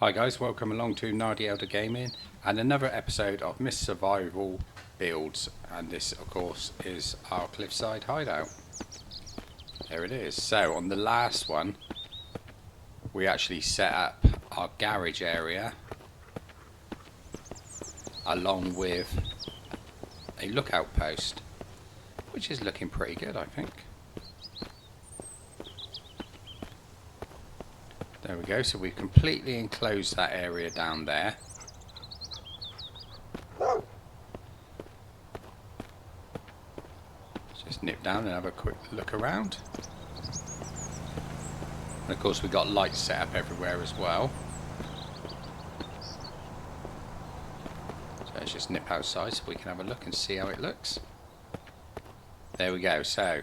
Hi guys, welcome along to Nardi Gaming and another episode of Miss Survival Builds, and this of course is our Cliffside hideout. There it is. So on the last one we actually set up our garage area along with a lookout post, which is looking pretty good, I think. There we go, so we've completely enclosed that area down there. Just nip down and have a quick look around. And of course we've got lights set up everywhere as well. So let's just nip outside so we can have a look and see how it looks. There we go, so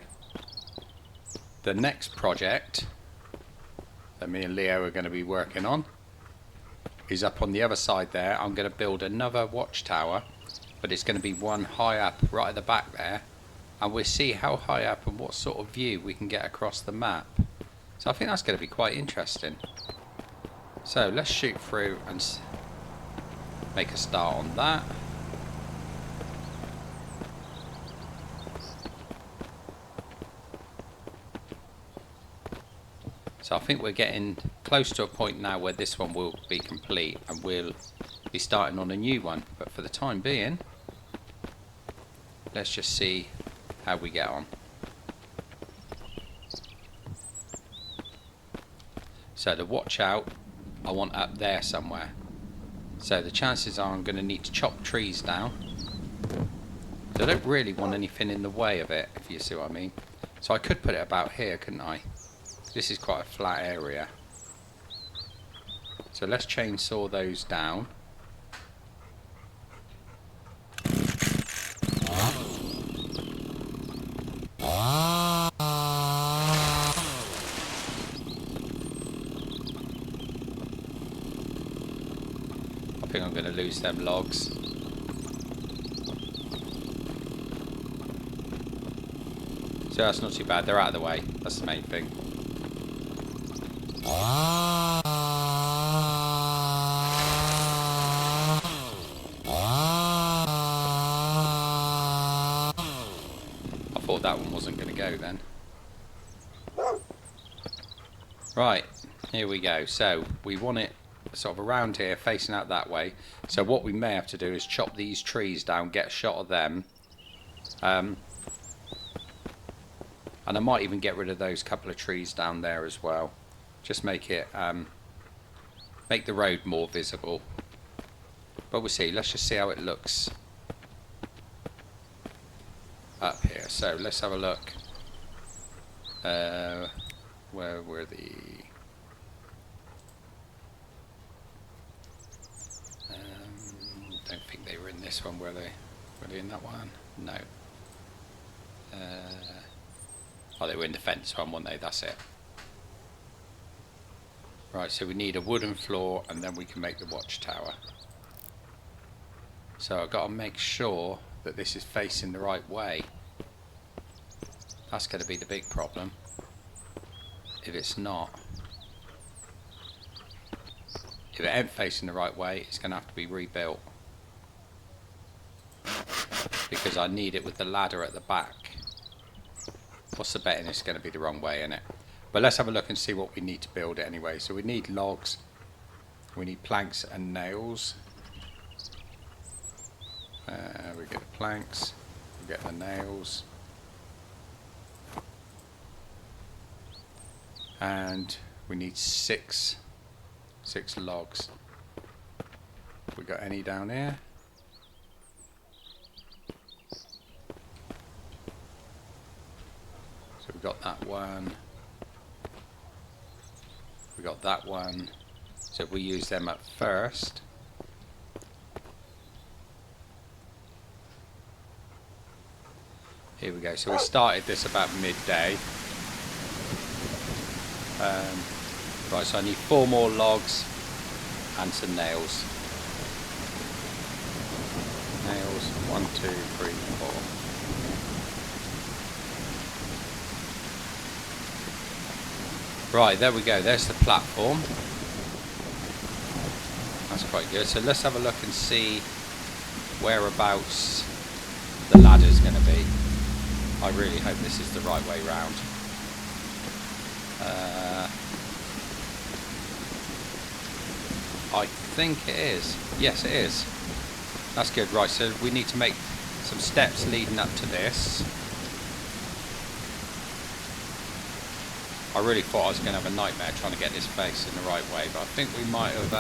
the next project that me and Leo are going to be working on is up on the other side there. I'm going to build another watchtower, but it's going to be one high up right at the back there, and we'll see how high up and what sort of view we can get across the map. So I think that's going to be quite interesting. So let's shoot through and make a start on that. So I think we're getting close to a point now where this one will be complete and we'll be starting on a new one. But for the time being, let's just see how we get on. So the watch out, I want up there somewhere. So the chances are I'm going to need to chop trees down. So I don't really want anything in the way of it, if you see what I mean. So I could put it about here, couldn't I? This is quite a flat area. So let's chainsaw those down. I think I'm going to lose them logs. So that's not too bad, they're out of the way, that's the main thing. I thought that one wasn't going to go then. Right, here we go. So we want it sort of around here facing out that way. So what we may have to do is chop these trees down, get a shot of them. And I might even get rid of those couple of trees down there as well. Just make it make the road more visible. But we'll see. Let's just see how it looks up here. So let's have a look. Where were the don't think they were in this one, were they? Were they in that one? No. Oh, they were in the fence one, weren't they? That's it. Right, so we need a wooden floor and then we can make the watchtower. So I've got to make sure that this is facing the right way. That's going to be the big problem. If it's not, if it ain't facing the right way, it's going to have to be rebuilt. Because I need it with the ladder at the back. What's the betting it's going to be the wrong way, innit? But let's have a look and see what we need to build it anyway. So we need logs, we need planks and nails. We get the planks, we get the nails. And we need six logs. We got any down here? So we've got that one. We got that one, so if we use them at first, here we go. So we started this about midday. Right, so I need 4 more logs and some nails. Nails, 1, 2, 3, 4. Right, there we go, there's the platform. That's quite good. So let's have a look and see whereabouts the ladder's going to be. I really hope this is the right way round. I think it is. Yes, it is. That's good. Right, so we need to make some steps leading up to this. I really thought I was going to have a nightmare trying to get this face in the right way, but I think we might have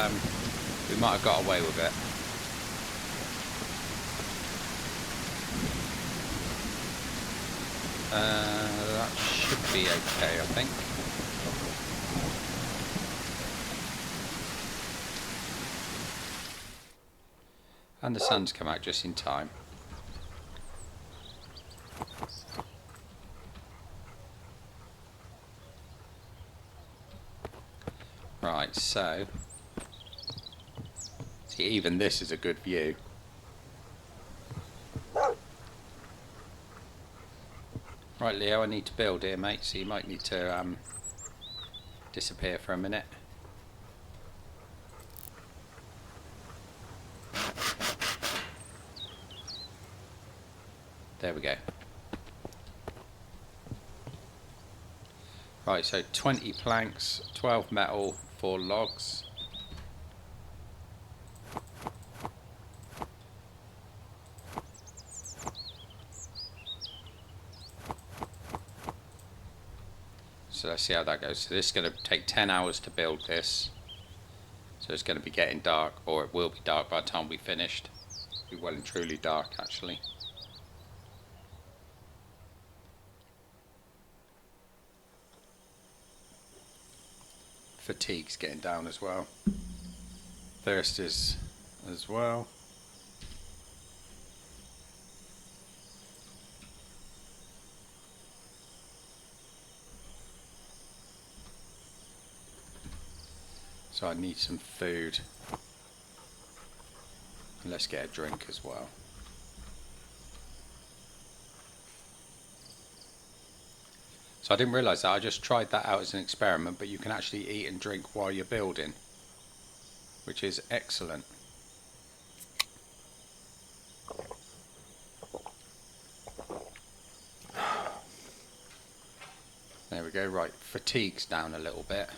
got away with it. That should be okay, I think. And the sun's come out just in time. Right, so see, even this is a good view. Right, Leo, I need to build here, mate, so you might need to disappear for a minute. There we go. Right, so 20 planks, 12 metal, 4 logs. So let's see how that goes. So this is going to take 10 hours to build this. So it's going to be getting dark, or it will be dark by the time we finished. It'll be well and truly dark, actually. Fatigue's getting down as well. Thirst is as well. So I need some food. And let's get a drink as well. So I didn't realise that. I just tried that out as an experiment, but you can actually eat and drink while you're building, which is excellent. There we go. Right, fatigue's down a little bit.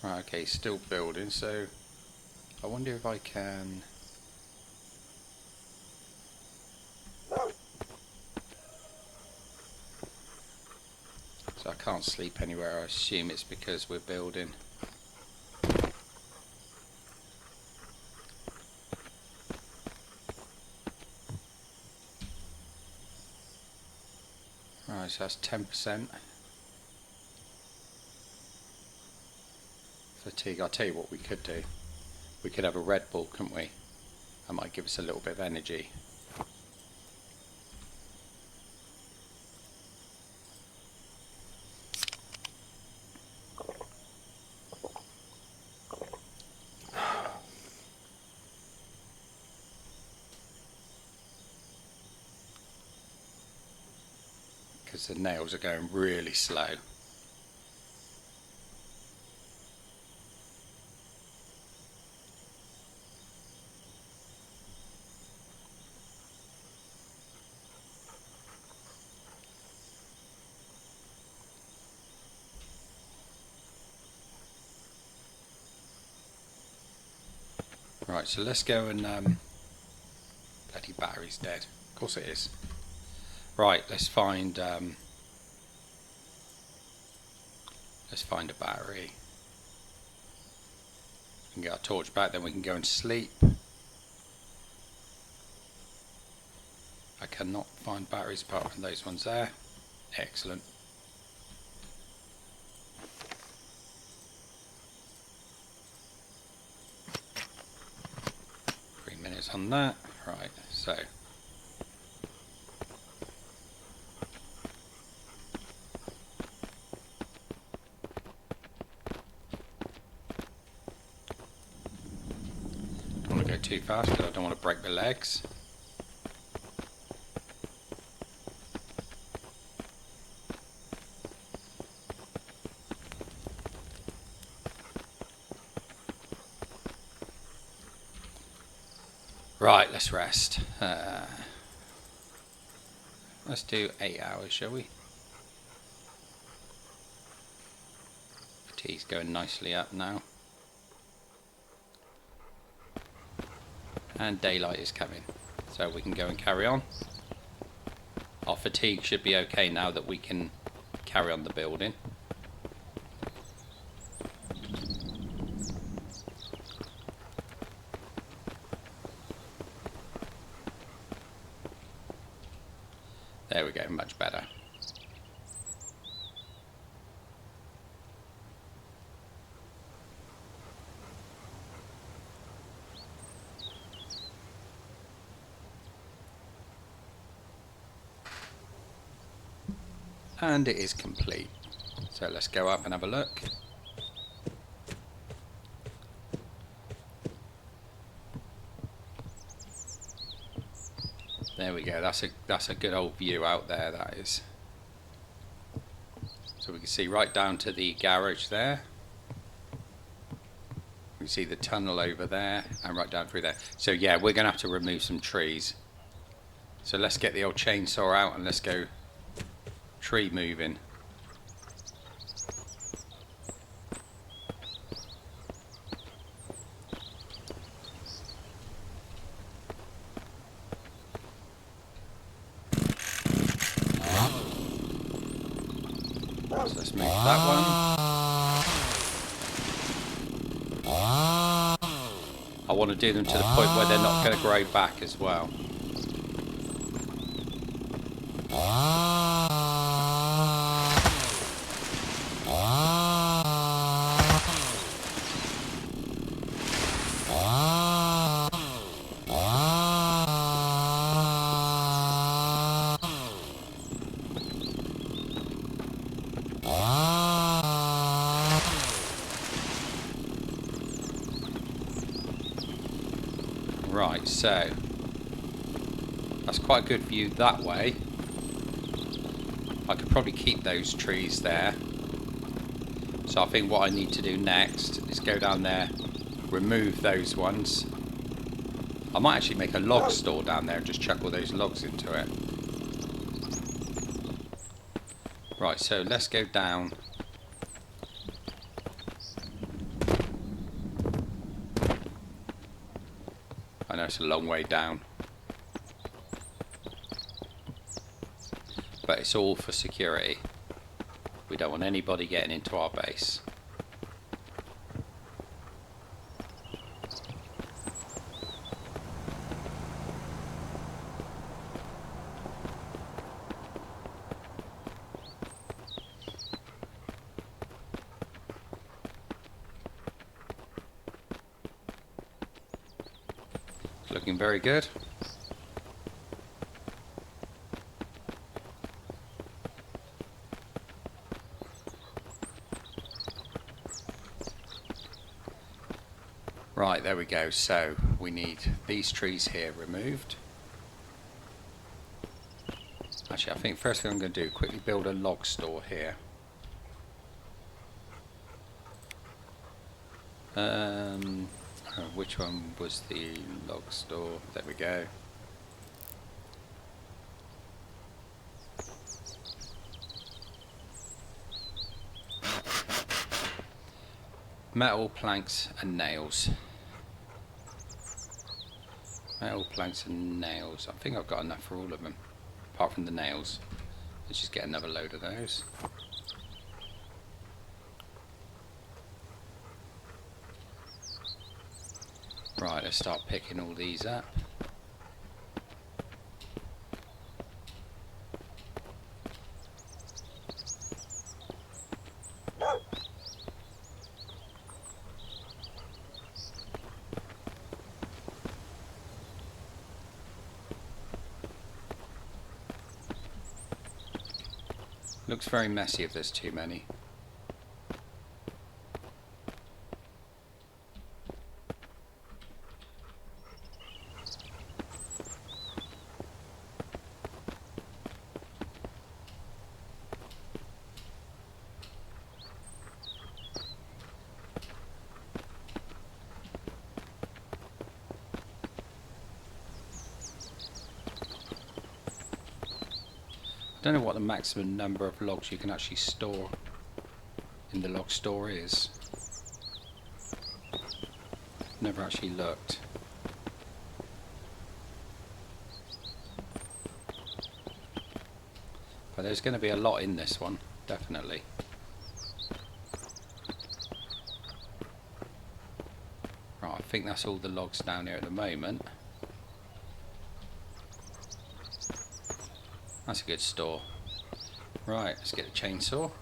Right, okay, still building, so I wonder if I can... So I can't sleep anywhere. I assume it's because we're building. Right, so that's 10%. Fatigue. I'll tell you what we could do. We could have a Red Bull, couldn't we? That might give us a little bit of energy. Because the nails are going really slow. Right, so let's go and bloody battery's dead. Of course it is. Right, let's find a battery. We can get our torch back, then we can go and sleep. I cannot find batteries apart from those ones there. Excellent. On that, right, so don't want to go too fast because I don't want to break the legs. Right, let's rest. Let's do 8 hours, shall we? Fatigue's going nicely up now. And daylight is coming, so we can go and carry on. Our fatigue should be okay now that we can carry on the building. There we go, much better. And it is complete. So let's go up and have a look. There we go. That's a good old view out there. That is. So we can see right down to the garage there. We can see the tunnel over there and right down through there. So yeah, we're going to have to remove some trees. So let's get the old chainsaw out and let's go tree moving. So let's move that one. I want to do them to the point where they're not going to grow back as well. Right, so that's quite a good view that way. I could probably keep those trees there. So I think what I need to do next is go down there, remove those ones. I might actually make a log store down there and just chuck all those logs into it. Right, so let's go down. I know it's a long way down, but it's all for security. We don't want anybody getting into our base. Looking very good. Right, there we go. So we need these trees here removed. Actually, I think first thing I'm going to do, quickly build a log store here. Which one was the log store? There we go. Metal, planks and nails. Metal, planks and nails. I think I've got enough for all of them, apart from the nails. Let's just get another load of those. Right, let's start picking all these up. Looks very messy if there's too many. I don't know what the maximum number of logs you can actually store in the log store is. Never actually looked. But there's going to be a lot in this one, definitely. Right, I think that's all the logs down here at the moment. That's a good store. Right, let's get the chainsaw.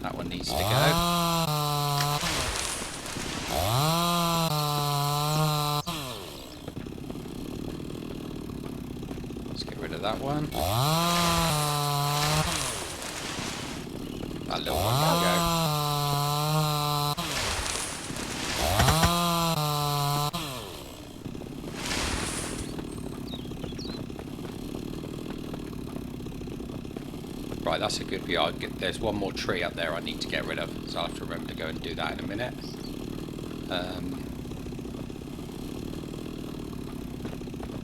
That one needs to go. Let's get rid of that one. That little one can go. Right, that's a good view. There's one more tree up there I need to get rid of, so I'll have to remember to go and do that in a minute.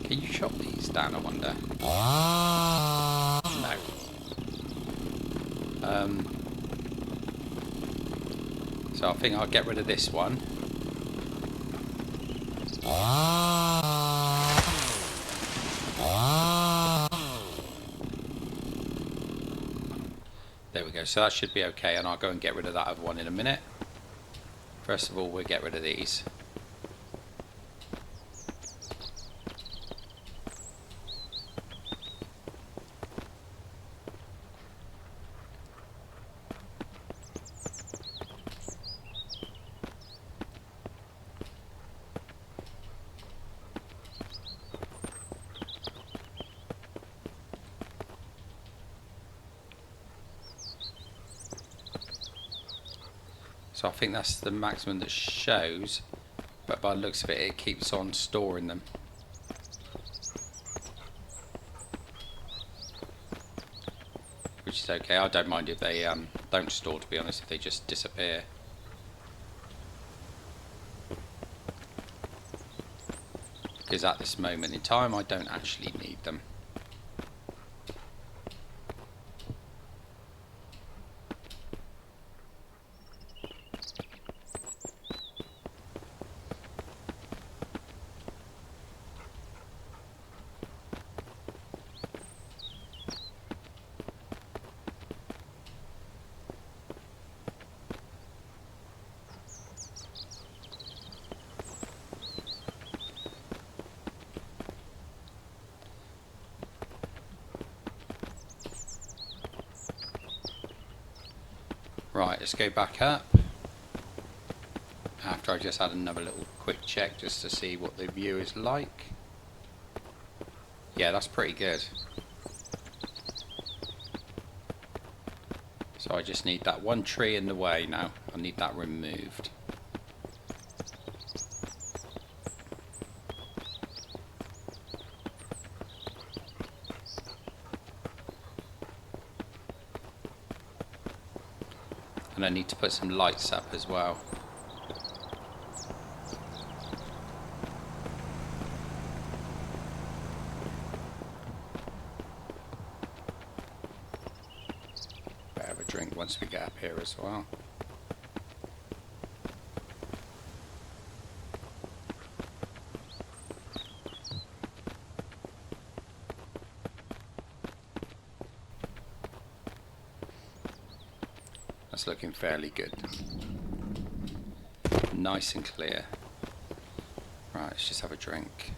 Can you chop these down, I wonder? No. So I think I'll get rid of this one. There we go, so that should be okay, and I'll go and get rid of that other one in a minute. First of all, we'll get rid of these. So I think that's the maximum that shows, but by the looks of it, it keeps on storing them. Which is okay. I don't mind if they don't store, to be honest, if they just disappear. Because at this moment in time, I don't actually need them. Right, let's go back up. After I just had another little quick check just to see what the view is like. Yeah, that's pretty good. So I just need that one tree in the way now. I need that removed. And I need to put some lights up as well. Better have a drink once we get up here as well. That's looking fairly good. Nice and clear. Right, let's just have a drink.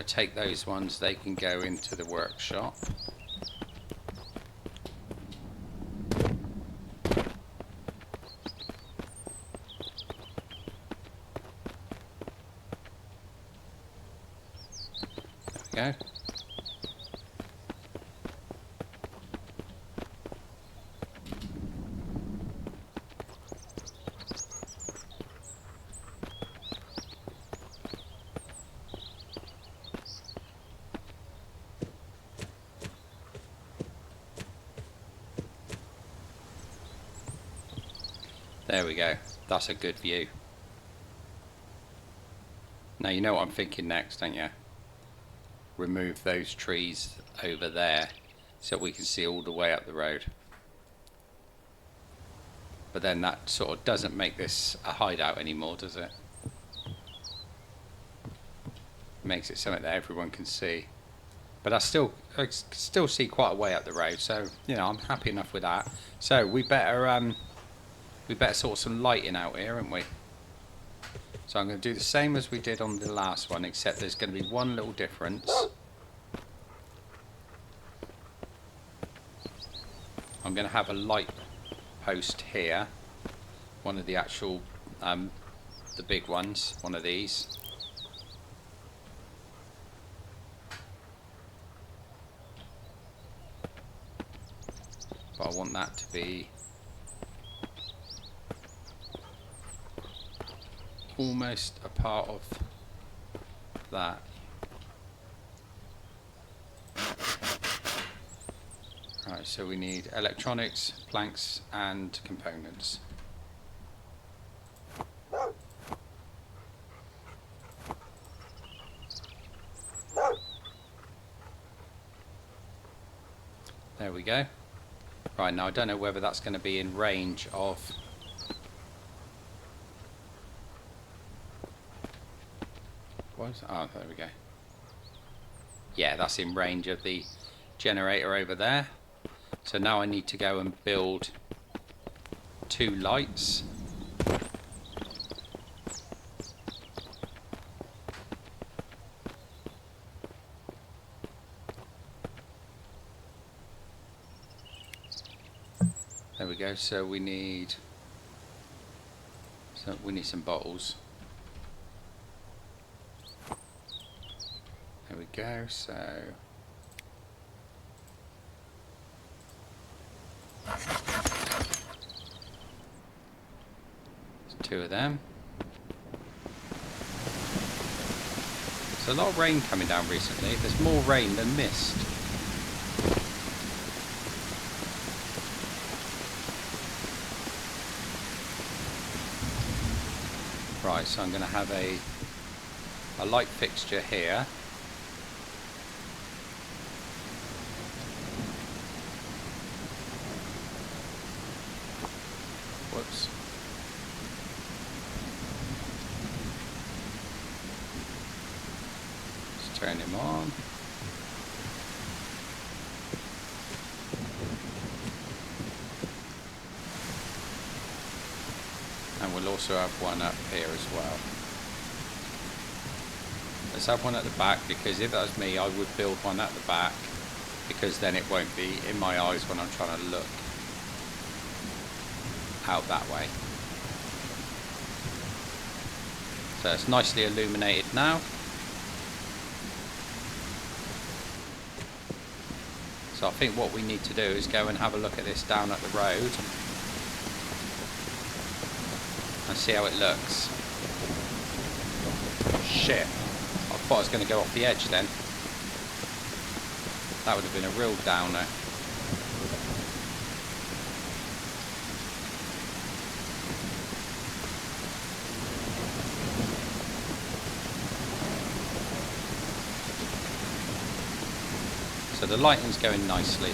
going to take those ones, they can go into the workshop. There we go. There we go. That's a good view. Now you know what I'm thinking next, don't you? Remove those trees over there so we can see all the way up the road. But then that sort of doesn't make this a hideout anymore, does it? Makes it something that everyone can see. But I still see quite a way up the road, so you know I'm happy enough with that. So we better sort some lighting out here, haven't we? So I'm going to do the same as we did on the last one, except there's going to be one little difference. I'm going to have a light post here, one of the actual, the big ones, one of these. But I want that to be almost a part of that. Right, so we need electronics, planks and components. There we go. Right, now I don't know whether that's going to be in range of oh, there we go. Yeah, that's in range of the generator over there. So now I need to go and build 2 lights. There we go. So we need some bottles. There we go, so there's 2 of them. There's a lot of rain coming down recently. There's more rain than mist. Right, so I'm going to have a light fixture here. Whoops. Let's turn him on. And we'll also have one up here as well. Let's have one at the back, because if that was me, I would build one at the back, because then it won't be in my eyes when I'm trying to look out that way. So it's nicely illuminated now. So I think what we need to do is go and have a look at this down at the road and see how it looks. Shit, I thought I was going to go off the edge then. That would have been a real downer. So the lighting's going nicely.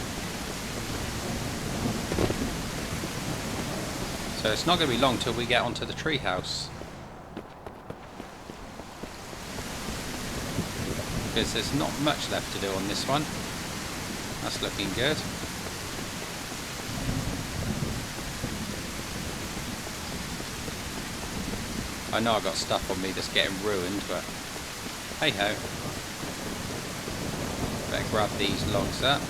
So it's not going to be long till we get onto the treehouse, because there's not much left to do on this one. That's looking good. I know I've got stuff on me that's getting ruined, but hey ho. grab these logs up.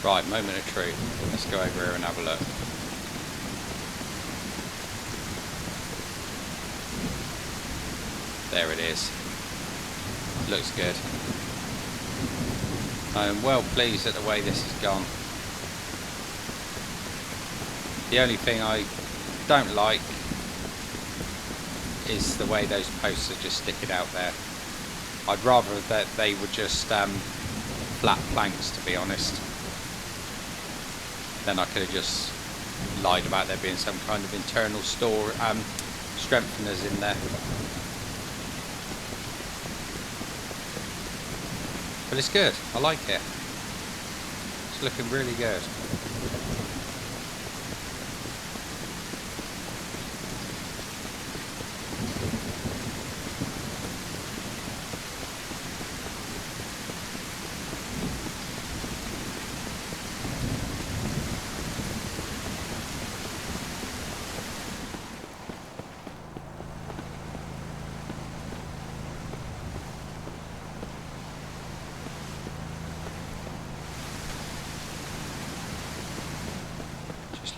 Right, moment of truth. Let's go over here and have a look. There it is. Looks good. I'm well pleased at the way this has gone. The only thing I don't like is the way those posts are just sticking out there. I'd rather that they were just flat planks, to be honest. Then I could have just lied about there being some kind of internal strengtheners in there. But it's good, I like it. It's looking really good.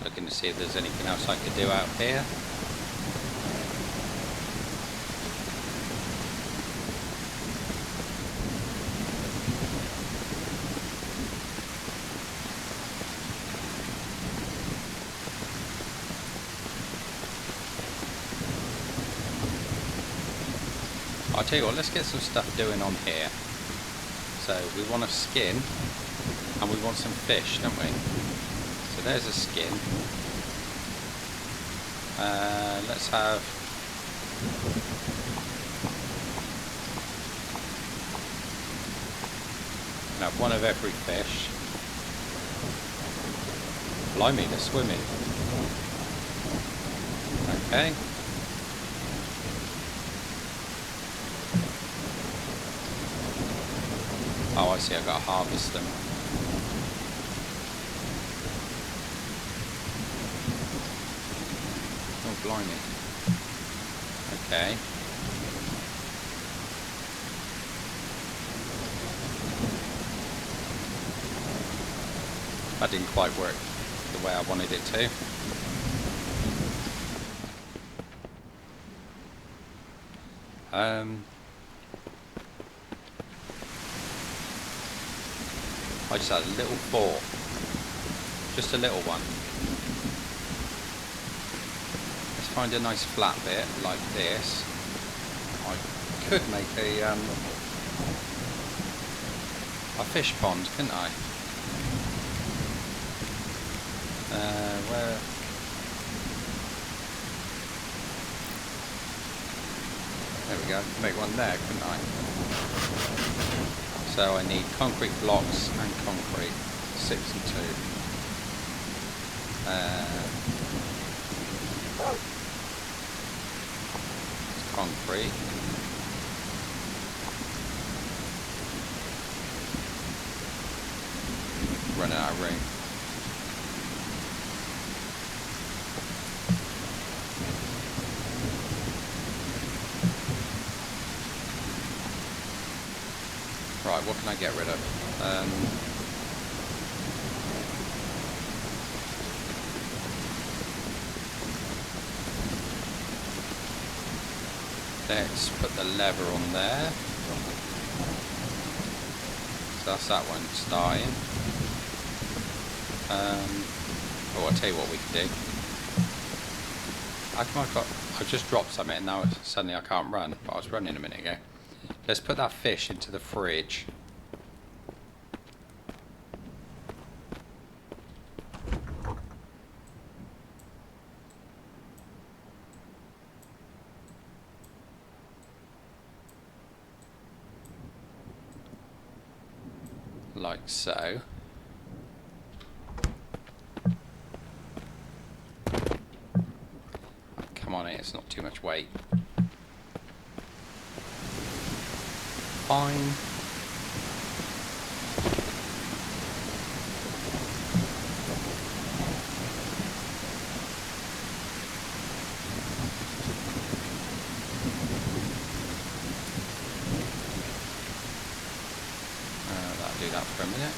Looking to see if there's anything else I could do out here. I'll tell you what, let's get some stuff doing on here. So we want a skin and we want some fish, don't we? So there's a skin. Let's have one of every fish. Blimey, they're swimming. Okay. Oh, I see, I've got to harvest them. Oh, blimey. Okay. That didn't quite work the way I wanted it to. I just had a little bore. Just a little one. Let's find a nice flat bit like this. I could make a fish pond, couldn't I? Where? There we go. Make one there, couldn't I? So I need concrete blocks and concrete. 6 and 2. It's concrete. Running out of room. Right, what can I get rid of? Let's put the lever on there. So that's that one starting. Oh, I'll tell you what we can do. How come I've just dropped something and now suddenly I can't run, but I was running a minute ago. Let's put that fish into the fridge. Like so. Come on, it's not too much weight. Fine. for a minute.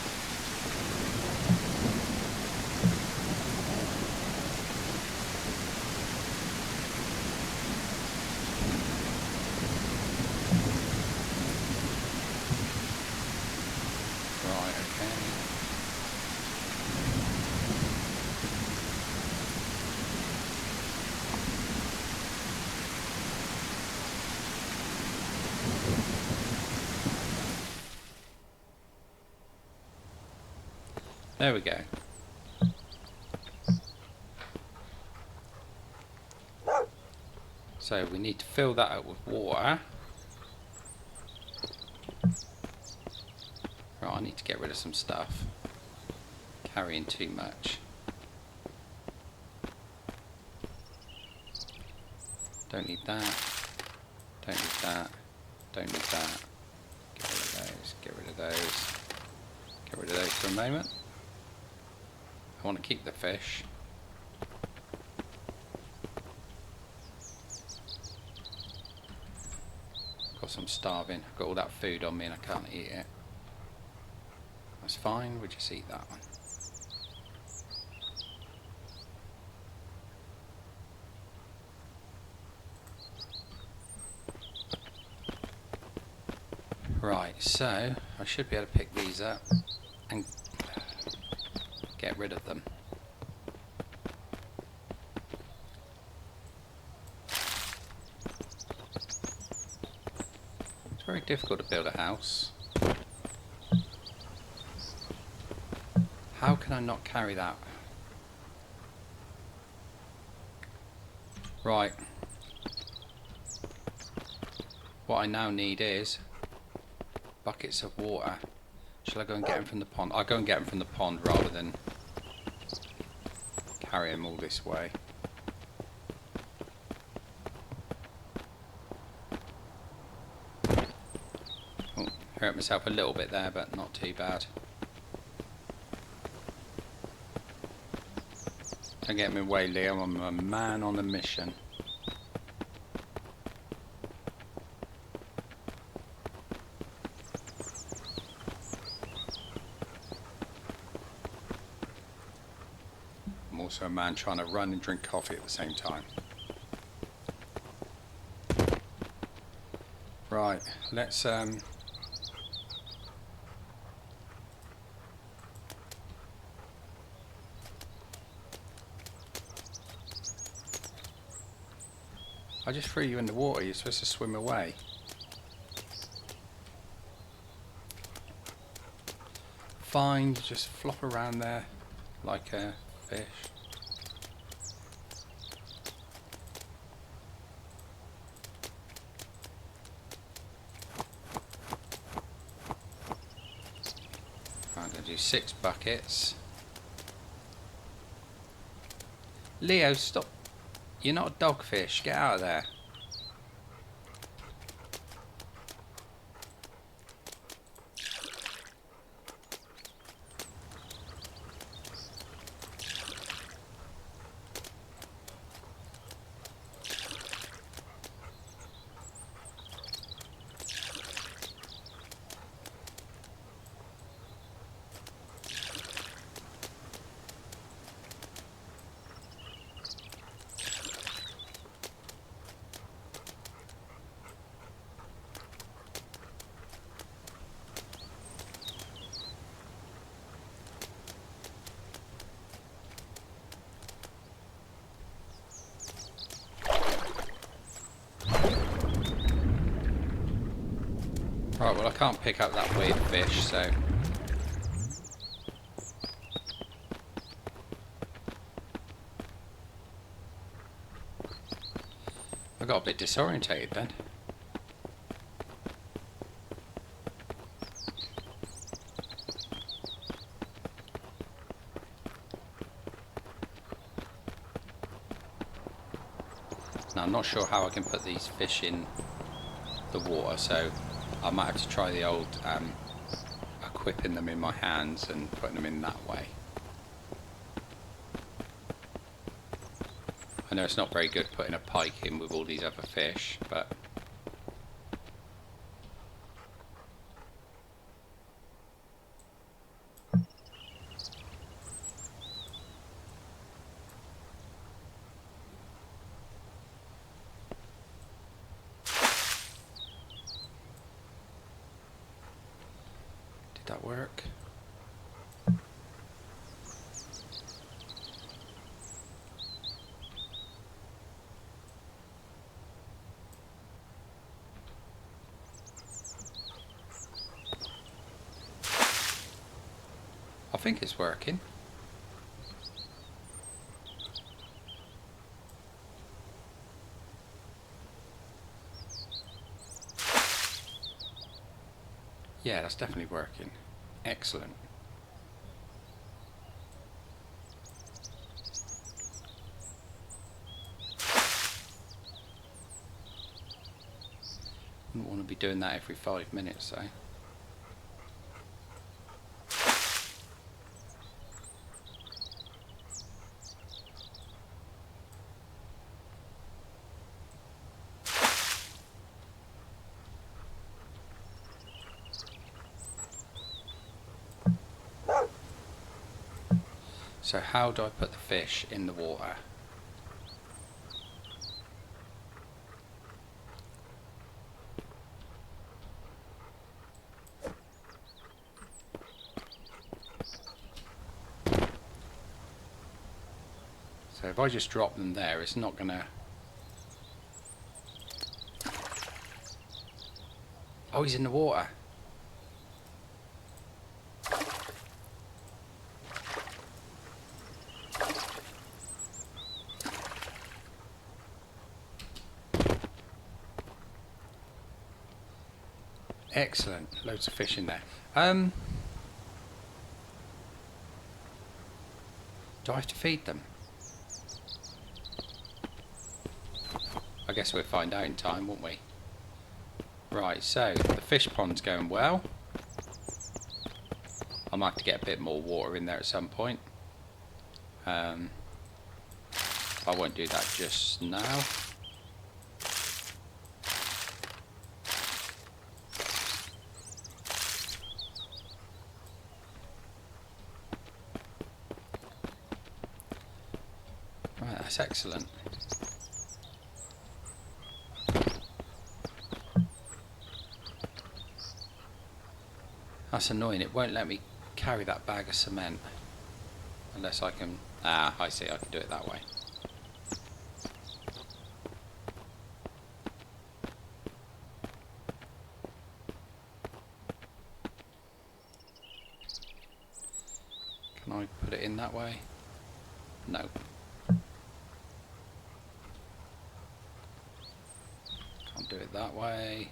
Right, okay. There we go. So we need to fill that up with water. Right, I need to get rid of some stuff. Carrying too much. Don't need that. Don't need that. Don't need that. Get rid of those. Get rid of those. Get rid of those for a moment. I want to keep the fish. Of course I'm starving. I've got all that food on me and I can't eat it. That's fine, we'll just eat that one. Right, so I should be able to pick these up and get rid of them. It's very difficult to build a house. How can I not carry that? Right. What I now need is buckets of water. Shall I go and get them from the pond? I'll go and get them from the pond rather than carry them all this way. Oh, hurt myself a little bit there, but not too bad. Don't get me away, Leo. I'm a man on a mission. I'm also a man trying to run and drink coffee at the same time. Right, let's I just threw you in the water, you're supposed to swim away. Fine, just flop around there like a fish. I'm going to do 6 buckets. Leo, stop. You're not a dogfish. Get out of there. Right, well I can't pick up that weird fish, so... I got a bit disorientated then. Now I'm not sure how I can put these fish in the water, so I might have to try the old equipping them in my hands and putting them in that way. I know it's not very good putting a pike in with all these other fish, but Did that work? I think it's working. Yeah, that's definitely working. Excellent. Wouldn't want to be doing that every 5 minutes, though. So how do I put the fish in the water? So if I just drop them there, it's not gonna... Oh, he's in the water. Excellent. Loads of fish in there. Do I have to feed them? I guess we'll find out in time, won't we? Right, so the fish pond's going well. I might have to get a bit more water in there at some point. I won't do that just now. Right, that's excellent. That's annoying, it won't let me carry that bag of cement. Unless I can... Ah, I see, I can do it that way. Can I put it in that way? No. Can't do it that way.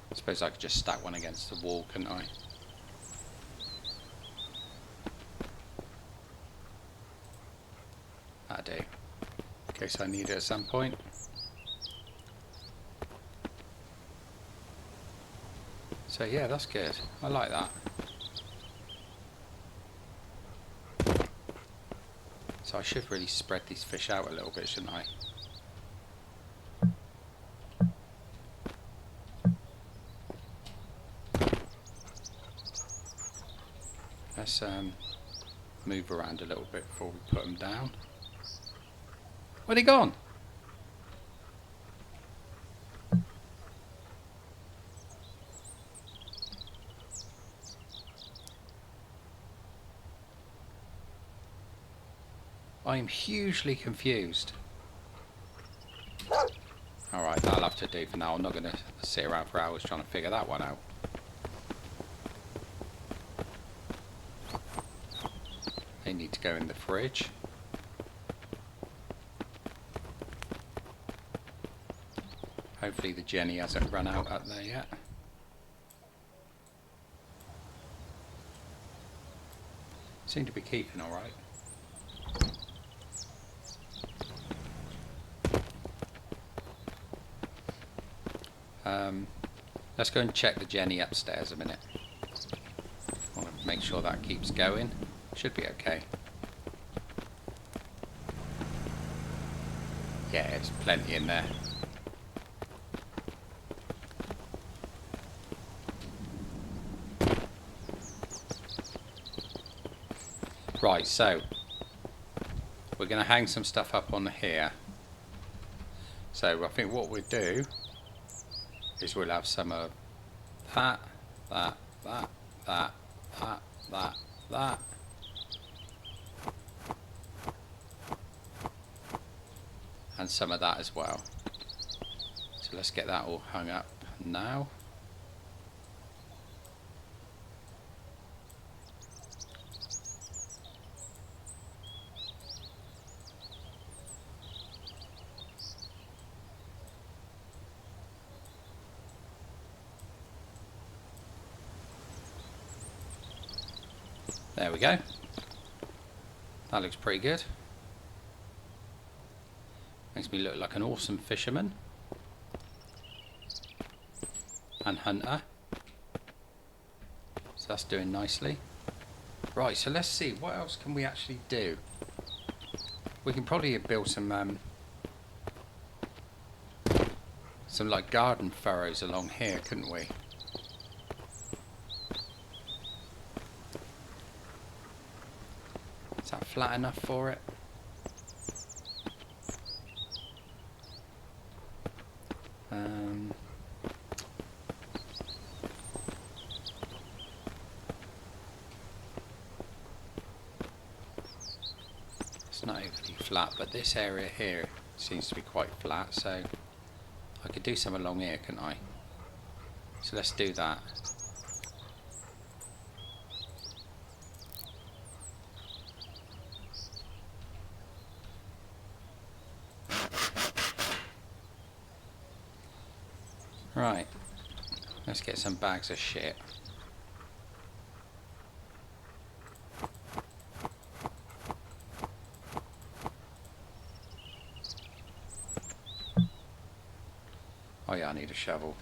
I suppose I could just stack one against the wall, couldn't I? That'll do. In case I need it at some point. So yeah, that's good. I like that. So I should really spread these fish out a little bit, shouldn't I? Let's move around a little bit before we put them down. Where'd he gone? I'm hugely confused. Alright, that'll have to do for now. I'm not going to sit around for hours trying to figure that one out. They need to go in the fridge. Hopefully the Jenny hasn't run out up there yet. Seem to be keeping alright. Let's go and check the Jenny upstairs a minute. I want to make sure that keeps going. Should be okay. Yeah, there's plenty in there. Right, so we're going to hang some stuff up on here. So I think what we'll do is we'll have some of that, that, that, that, that, that, that. And some of that as well. So let's get that all hung up now. There we go. That looks pretty good. Makes me look like an awesome fisherman and hunter. So that's doing nicely. Right, so let's see, what else can we actually do? We can probably build some like garden furrows along here, couldn't we? Is that flat enough for it? It's not overly flat, but this area here seems to be quite flat, so I could do some along here, couldn't I? So let's do that. Right, let's get some bags of shit. Oh yeah, I need a shovel.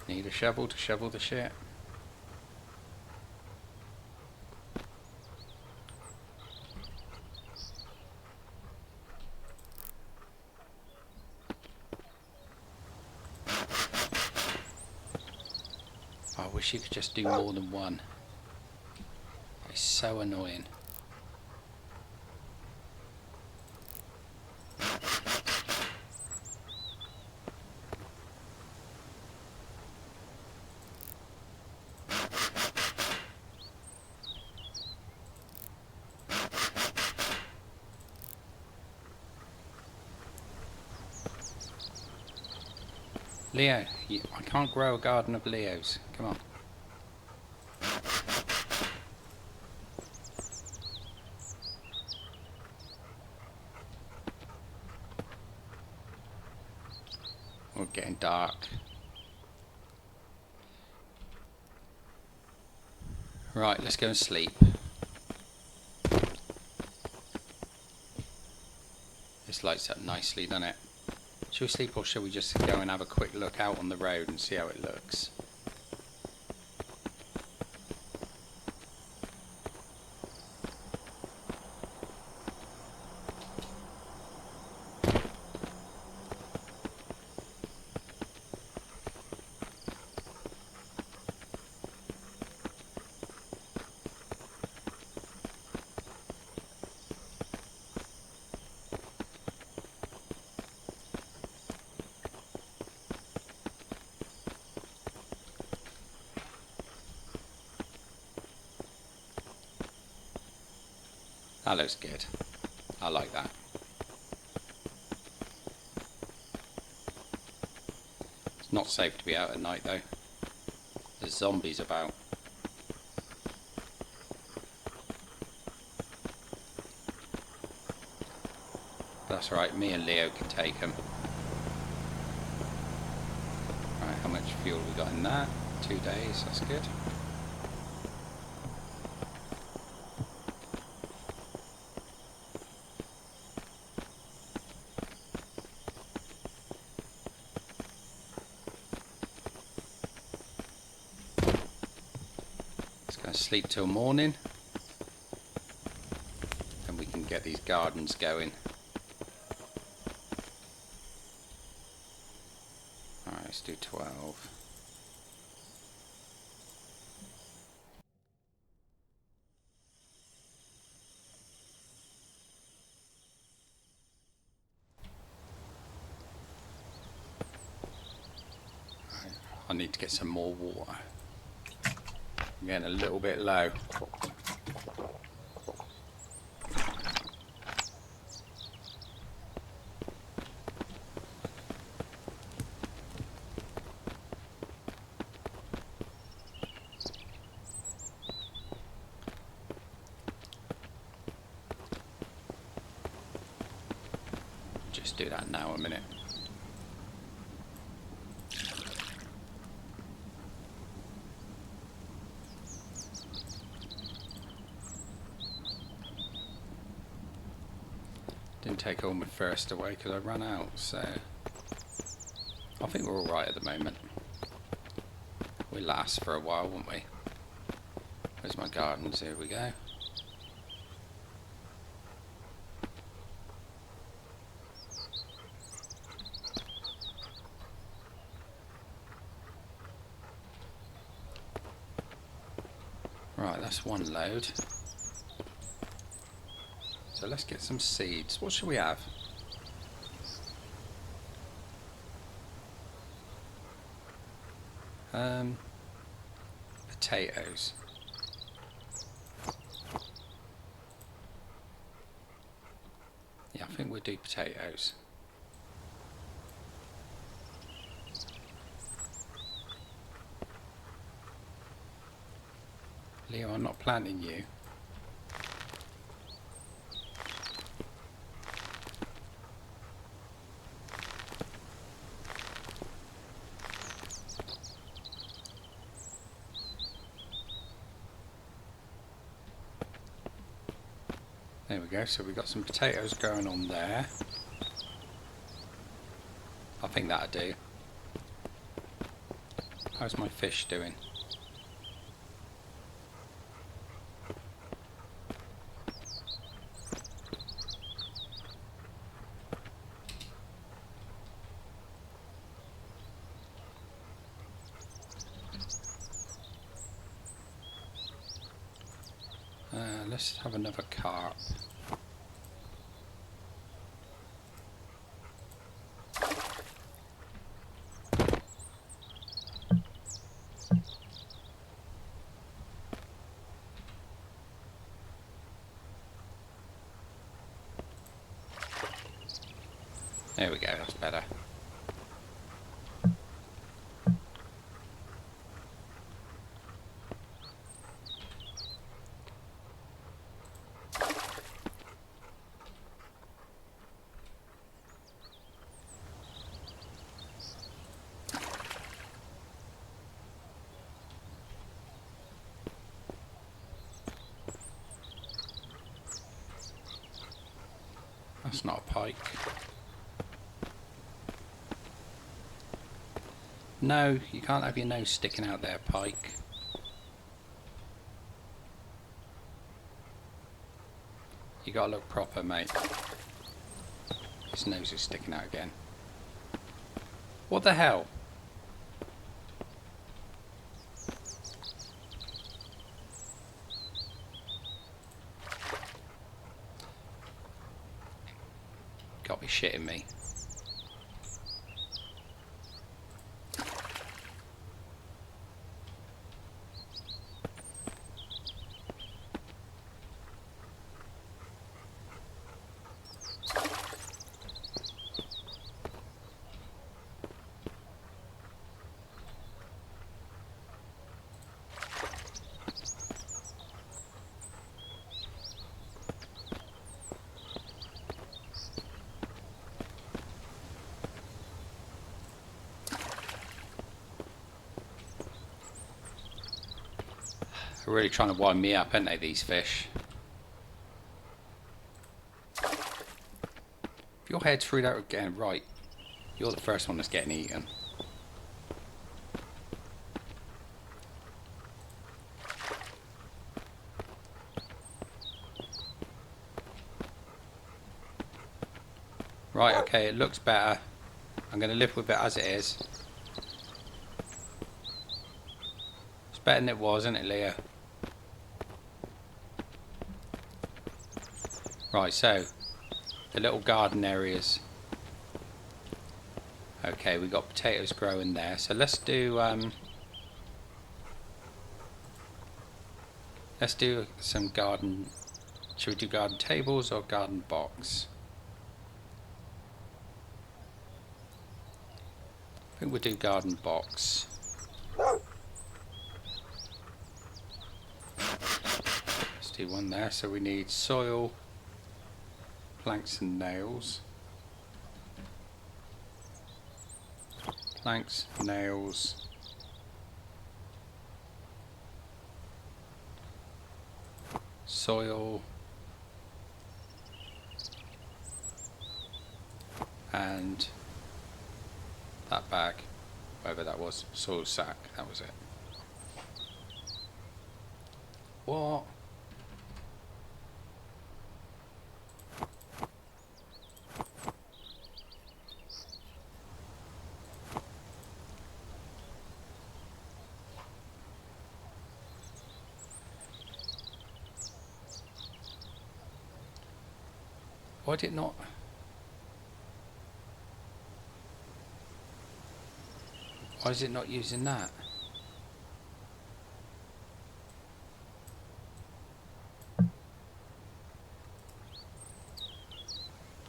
Need a shovel to shovel the shit. I wish you could just do more than one. It's so annoying. Leo, I can't grow a garden of Leos. Come on. We're getting dark. Right, let's go and sleep. This lights up nicely, doesn't it? Shall we sleep or shall we just go and have a quick look out on the road and see how it looks? That looks good. I like that. It's not safe to be out at night though. There's zombies about. That's right, me and Leo can take them. Right, how much fuel we got in that? 2 days, that's good. Sleep till morning, and we can get these gardens going. Alright, let's do 12. I need to get some more water. I'm getting a little bit low. Just do that now a minute. Didn't take all my thirst away because I ran out, so I think we're alright at the moment. We'll last for a while, won't we? Where's my gardens? Here we go. Right, that's one load. So let's get some seeds. What should we have? Potatoes. Yeah, I think we'll do potatoes. Leo, I'm not planting you. There we go, so we've got some potatoes going on there. I think that'll do. How's my fish doing? Let's have another carp. There we go, that's better. That's not a pike. No, you can't have your nose sticking out there, pike. You gotta look proper, mate. His nose is sticking out again. What the hell? Gotta be shitting me. They're really trying to wind me up, aren't they, these fish? If your head's through that again, right, you're the first one that's getting eaten. Right, okay, it looks better. I'm going to live with it as it is. It's better than it was, isn't it, Leah? Right, so the little garden areas. Okay, we got potatoes growing there. So let's do some garden. Should we do garden tables or garden box? I think we'll do garden box. Let's do one there. So we need soil, planks and nails. Planks, nails. Soil. And that bag, whatever that was, soil sack, that was it. What? Why did it not? Why is it not using that?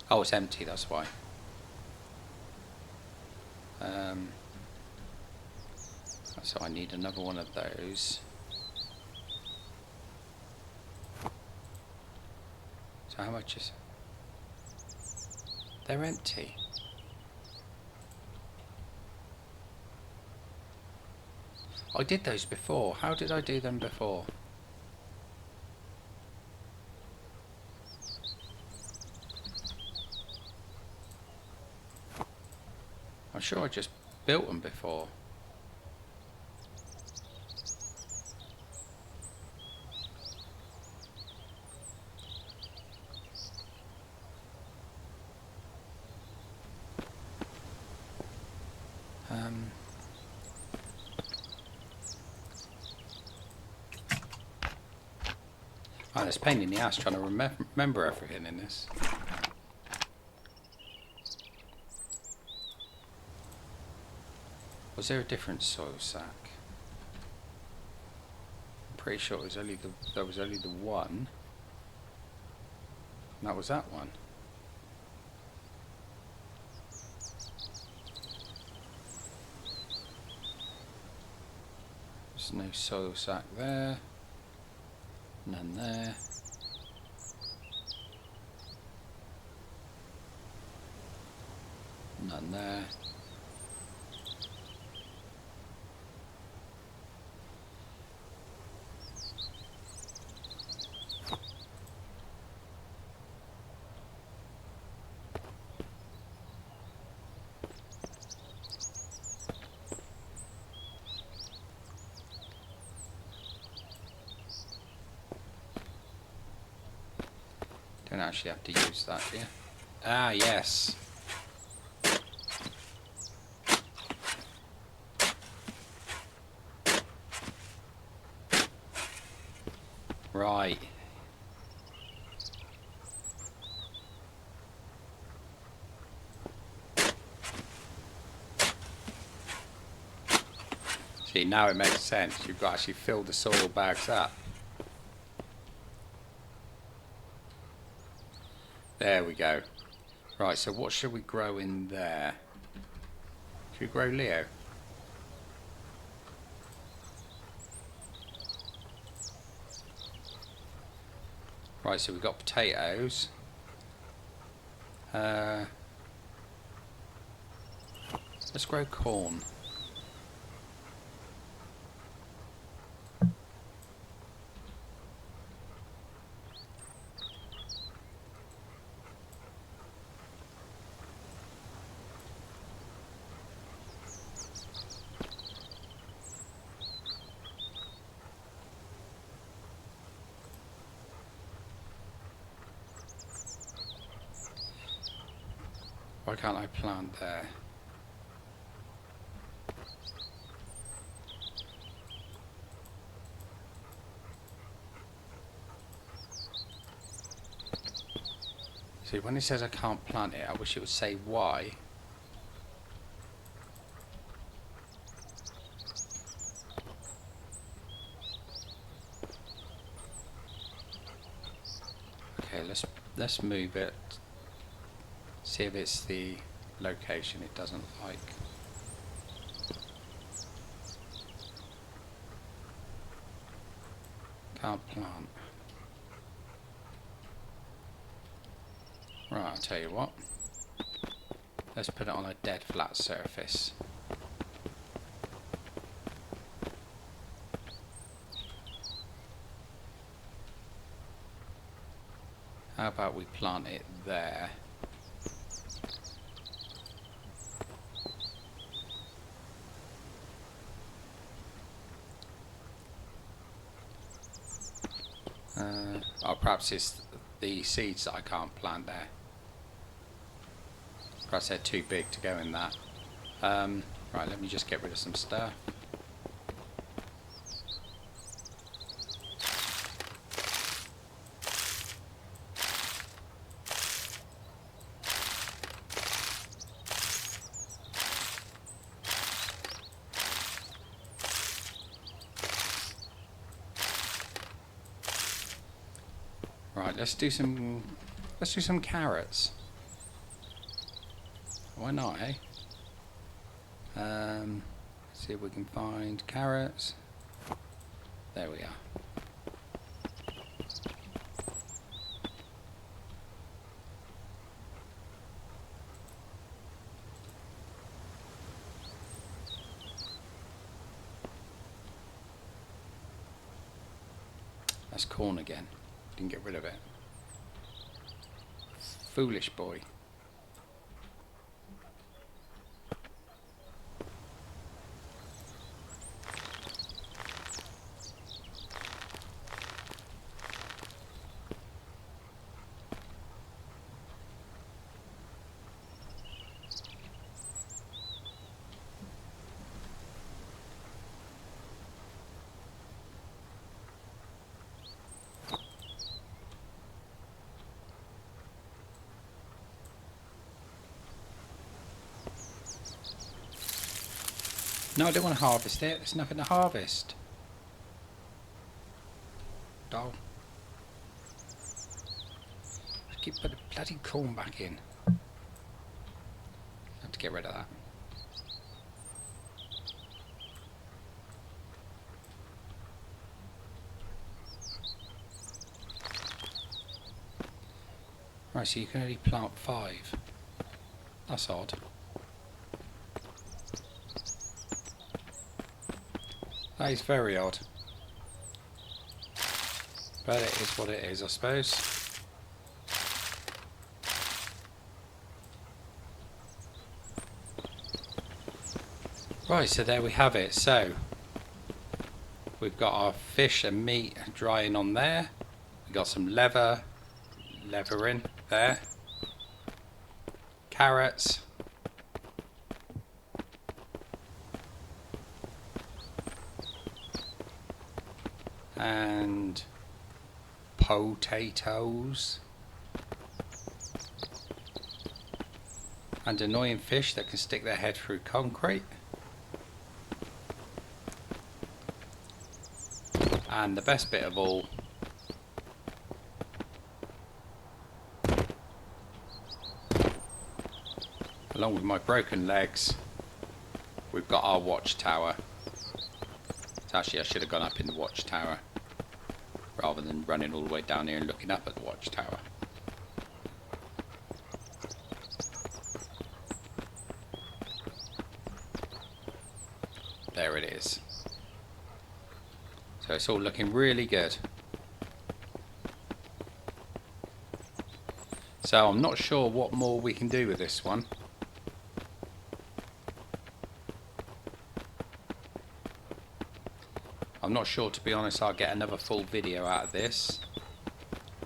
Oh, it's empty, that's why. So I need another one of those. So how much is... They're empty. I did those before. How did I do them before? I'm sure I just built them before. Oh, it's a pain in the ass trying to remember everything in this. Was there a different soil sack? I'm pretty sure it was only there was only the one. And that was that one. There's no soil sack there. None there. None there. Don't actually have to use that, do you? Ah, yes. Right. See, now it makes sense. You've got to actually fill the soil bags up. There we go. Right, so what should we grow in there? Should we grow Leo? Right, so we've got potatoes. Let's grow corn. Why can't I plant there? See, when it says I can't plant it, I wish it would say why. Okay, let's move it. See if it's the location it doesn't like. Can't plant. Right, I'll tell you what. Let's put it on a dead flat surface. How about we plant it there? Or perhaps it's the seeds that I can't plant there. Perhaps they're too big to go in that. Right, let me just get rid of some stuff. Right, let's do some carrots. Why not, eh? Let's see if we can find carrots. There we are. That's corn again. Didn't get rid of it. Foolish boy. No, I don't want to harvest it. There's nothing to harvest. Doll. Just keep putting the bloody corn back in. Have to get rid of that. Right, so you can only plant 5. That's odd. That is very odd. But it is what it is, I suppose. Right, so there we have it. So, we've got our fish and meat drying on there. We've got some levering there. Carrots. And potatoes. And annoying fish that can stick their head through concrete. And the best bit of all, along with my broken legs, we've got our watchtower. So actually I should have gone up in the watchtower rather than running all the way down here and looking up at the watchtower. There it is. So it's all looking really good. So I'm not sure what more we can do with this one. I'm not sure, to be honest. I'll get another full video out of this.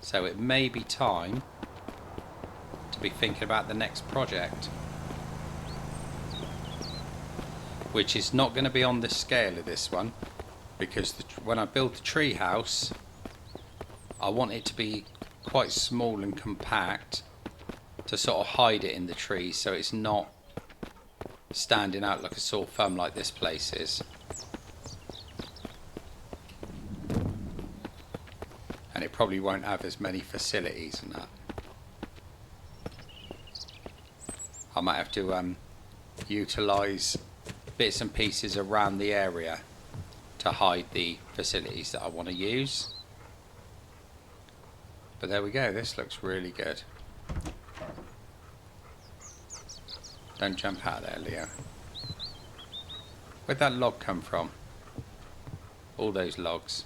So it may be time to be thinking about the next project, which is not going to be on the scale of this one, because when I build the tree house, I want it to be quite small and compact to sort of hide it in the trees, so it's not standing out like a sore thumb like this place is. And and it probably won't have as many facilities and that. I might have to utilise bits and pieces around the area to hide the facilities that I want to use. But there we go, this looks really good. Don't jump out there, Leo. Where'd that log come from? All those logs.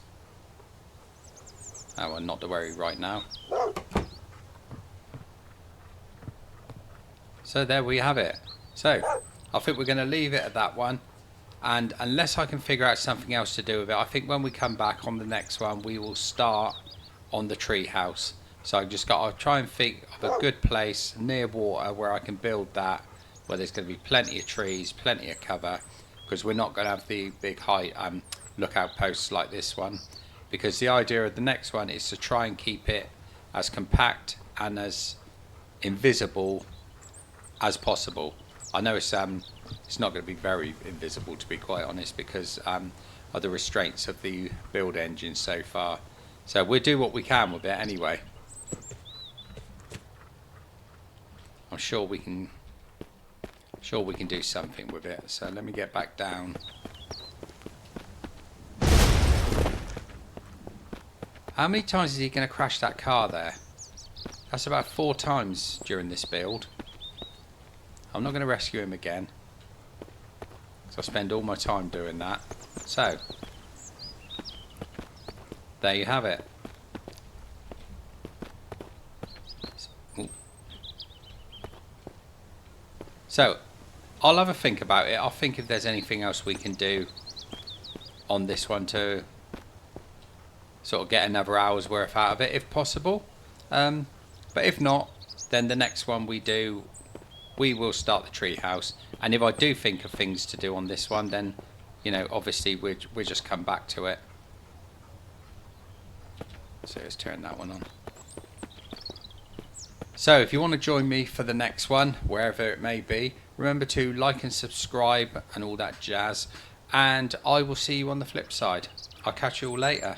Oh well, not to worry right now. So there we have it. So I think we're going to leave it at that one, and unless I can figure out something else to do with it, I think when we come back on the next one we will start on the tree house. So I've just got to try and think of a good place near water where I can build that, where there's going to be plenty of trees, plenty of cover, because we're not going to have the big high lookout posts like this one, because the idea of the next one is to try and keep it as compact and as invisible as possible. I know it's not going to be very invisible, to be quite honest, because of the restraints of the build engine so far. So we'll do what we can with it anyway. I'm sure we can do something with it. So let me get back down. How many times is he going to crash that car there? That's about 4 times during this build. I'm not going to rescue him again, because I spend all my time doing that. So there you have it. Ooh. So I'll have a think about it. I'll think if there's anything else we can do on this one to sort of get another hour's worth out of it if possible. But if not, then the next one we do, we will start the tree house. And if I do think of things to do on this one, then, you know, obviously we'll just come back to it. So let's turn that one on. So if you want to join me for the next one, wherever it may be, remember to like and subscribe and all that jazz. And I will see you on the flip side. I'll catch you all later.